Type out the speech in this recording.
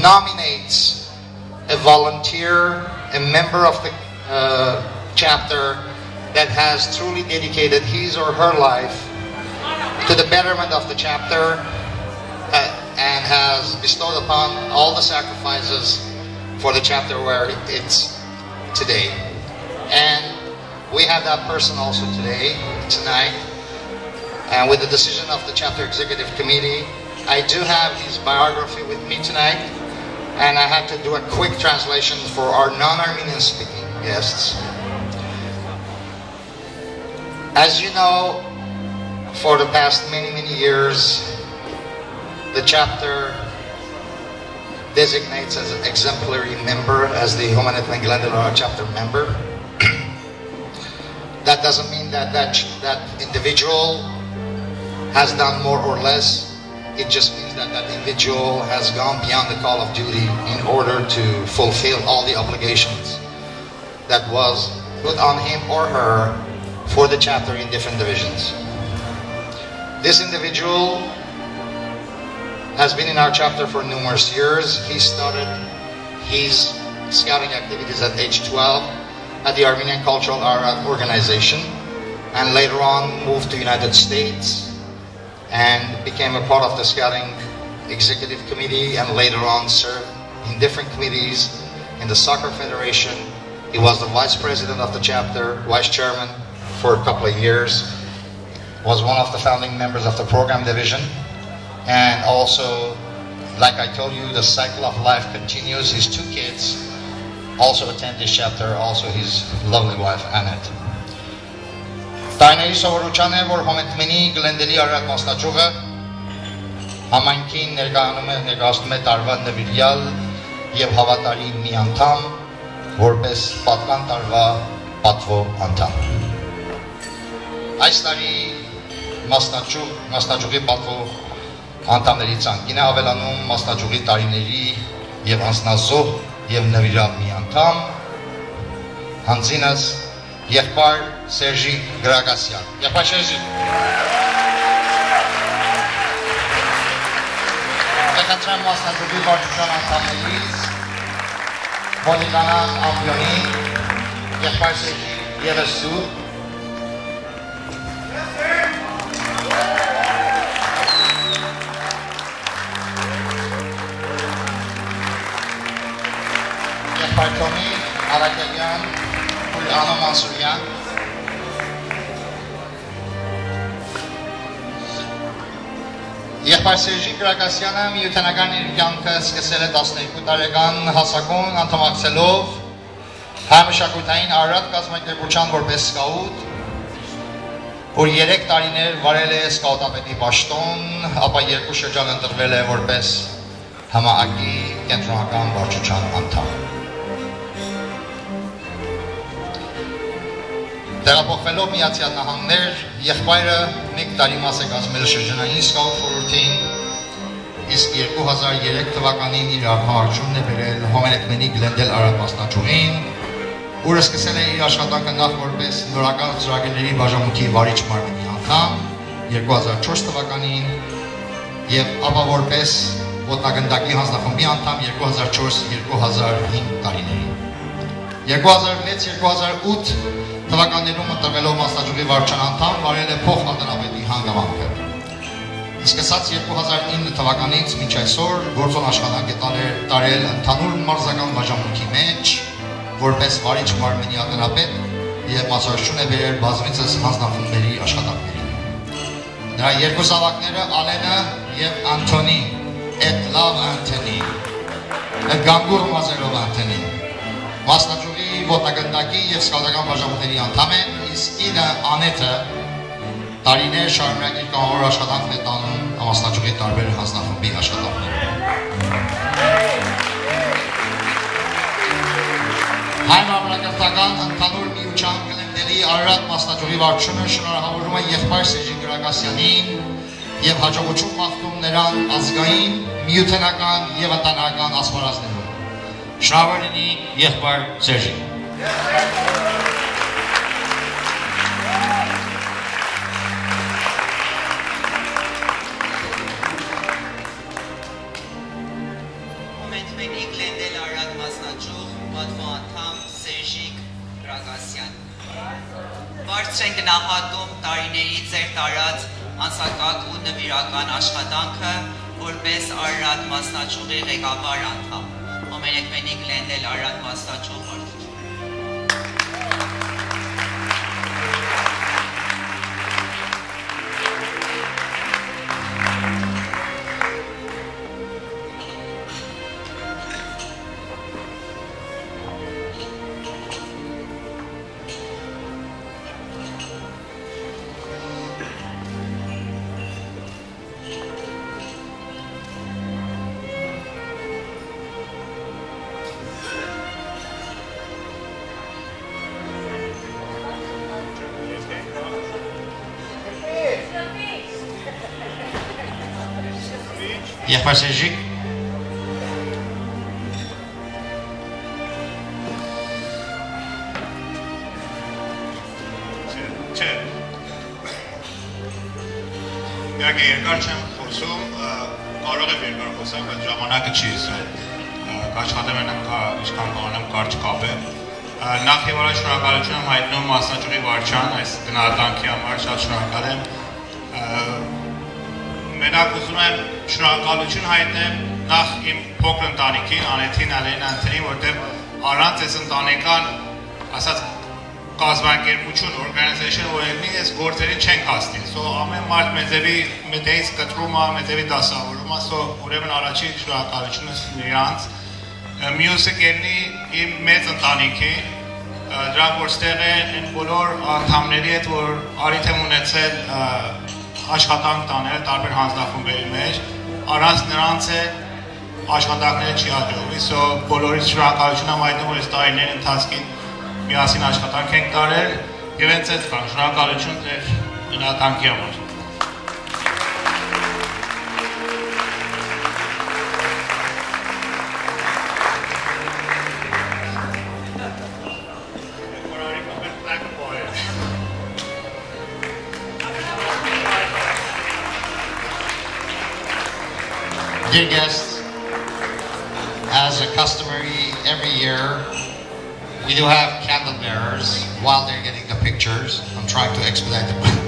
nominates a volunteer, a member of the chapter that has truly dedicated his or her life to the betterment of the chapter and has bestowed upon all the sacrifices for the chapter where it's today. And we have that person also tonight. And with the decision of the chapter executive committee, I do have his biography with me tonight. And I had to do a quick translation for our non-Armenian speaking guests. As you know, for the past many years, the chapter designates as an exemplary member, as the Homan Ethnographic Glendale chapter member. That doesn't mean that individual has done more or less. It just means that that individual has gone beyond the call of duty in order to fulfill all the obligations that was put on him or her for the chapter in different divisions. This individual has been in our chapter for numerous years. He started his scouting activities at age 12 at the Armenian Cultural Art Organization, and later on moved to the United States and became a part of the Scouting Executive Committee, and later on served in different committees in the Soccer Federation. He was the vice president of the chapter, vice chairman for a couple of years, was one of the founding members of the program division, and also, like I told you, the cycle of life continues. His two kids also attend this chapter, also his lovely wife, Annette. Տարիների սովորության է, որ Հոմենտմենի Գլենդելի Արարատ մասնաճյուղը համայնքին ներկայացնում է տարվա նվիրյալ և հավատարիմ մի անդամ, որպես պատման տարվա պատվո անդամ։ Այս տարի մասնաճյուղի պատվո անդամների ցանկին է ավելանում մասնաճյուղի տարիների և անձնազոհ և նվիրյալ մի անդամ, հանձինս եղբայր Սերժի Գրագասյան։ Եղբայր Սերժի։ Եկացրեմ մասնաճյուղի վարչության անդամներից Մոնիկանան ամբյոնի, եղբայր Սերժի Եղեսու, եղբայր Թոմի Արաքելյան, Անո Մանսուրյան, եղբայր Սերժի Գրագասյանը միութենական իր կյանքը սկսել է 12 տարեկան հասակում անդամակցելով հայմշակութային Արարատ կազմակերպության որպես սկաուտ, որ 3 տարիներ վարել է սկաուտապետի պաշտոն, ապա 2 շրջան ընտրվել է որպես համահայկի կենտրոնական վարչության անդամ։ Տեղափոխվելով Միացյալ Նահանգներ, եղբայրը 1 տարի մաս է կազմել շրջանային սկաուտ խորհրդին, իսկ 2003 թվականին իր արհամարհությունն է բերել Հոմենետմենի Գլենդել Արարատ մասնաճյուղին, որը սկսել է իր աշխատանքը նախ որպես նորական ծրագրերի բաժանմունքի վարիչ մարմնի անդամ 2004 թվականին և ապա որպես ոտնագնդակի հանձնախմբի անդամ 2004-2005 տարիներին։ 2006-2008 թվականներում ընտրվելով մասնաճյուղի վարչության անդամ վարել է փոխհատանապետի հանգամանքը։ Սկսած 2009 թվականից մինչ այսօր գործոն աշխատանք է տարել ընդհանուր մարզական բաժանմունքի մեջ, որպես վարիչ մարմնի ատենապետ և մասնաճյուղ է բերել բազմիցս հանձնախմբերի աշխատանքներին։ Նրա երկու զավակները Ալենը և Անթոնի, Լավ Անթոնի, Գանգուր Մազերով Անթոնի, մասնաճյուղի ոտնագնդակի և սկաուտական բաժանմունքների անդամ են, իսկ ինը Անեթը տարիներ շարունակ իր կանոնավոր աշխատանքն է տանում մասնաճյուղի տարբեր հանձնախմբի աշխատանքներում։ Հայ մարմնակրթական ընդհանուր միության Գլենդելի Արարատ մասնաճյուղի վարչությունը շնորհավորում է եղբայր Սերժի Գրագասյանին և հաջողություն մաղթում նրան ազգային, միութենական և ընտանեկան ասպարեզներում։ Շնորհավոր լինի եղբայր Սերժի։ գնահատում տարիների ձեր տարած անսակակ ու նվիրական աշխատանքը որպես Արարատ մասնաճյուղի ղեկավար անդամ։ Ամենեքմենիկ լենդել Արարատ մասնաճյուղ Եղբայր Սերժիկ Չէ Միակ երկար չեմ խոսում կարող եմ երկար խոսեմ բայց ժամանակը չի կաշխատեմ եմ ինչքան կանեմ կարճ կապեմ նախ եւ առաջ շնորհակալություն եմ հայտնում մասնաճյուղի վարչան այս գնահատանքի համար շատ շնորհակալ եմ Մենակ ուզում եմ շնորհակալություն հայտնեմ նախ իմ փոքր ընտանիքին, Անեթին, Ալենանթին, որտեղ առանց այս ընտանեկան ասած կազմակերպություն, օրգանիզացիան, որին այս գործերին չենք հասնի։ Սո ամեն մարդ մեզևից կտրում է, մեզևի դասավորում է, սո ուրեմն առաջին շնորհակալությունս նրանց։ Մյուսը կերնի իմ մեծ ընտանիքին, դրանք որ ստեղ են բոլոր անդամների հետ, որ արիթ եմ ունեցել աշխատանք տանել տարբեր հանձնախմբերի մեջ, առանց նրանց է աշխատանքները չի հաջողվի, սո բոլորից շնորհակալություն եմ հայտնում, որ այս տարիների ընթացքին միասին աշխատանք ենք տարել եւ հենց այս բան շնորհակալություն ձեր գնահատանքի համար Dear guests, as a customary every year, we do have candle bearers while they're getting the pictures. I'm trying to expedite the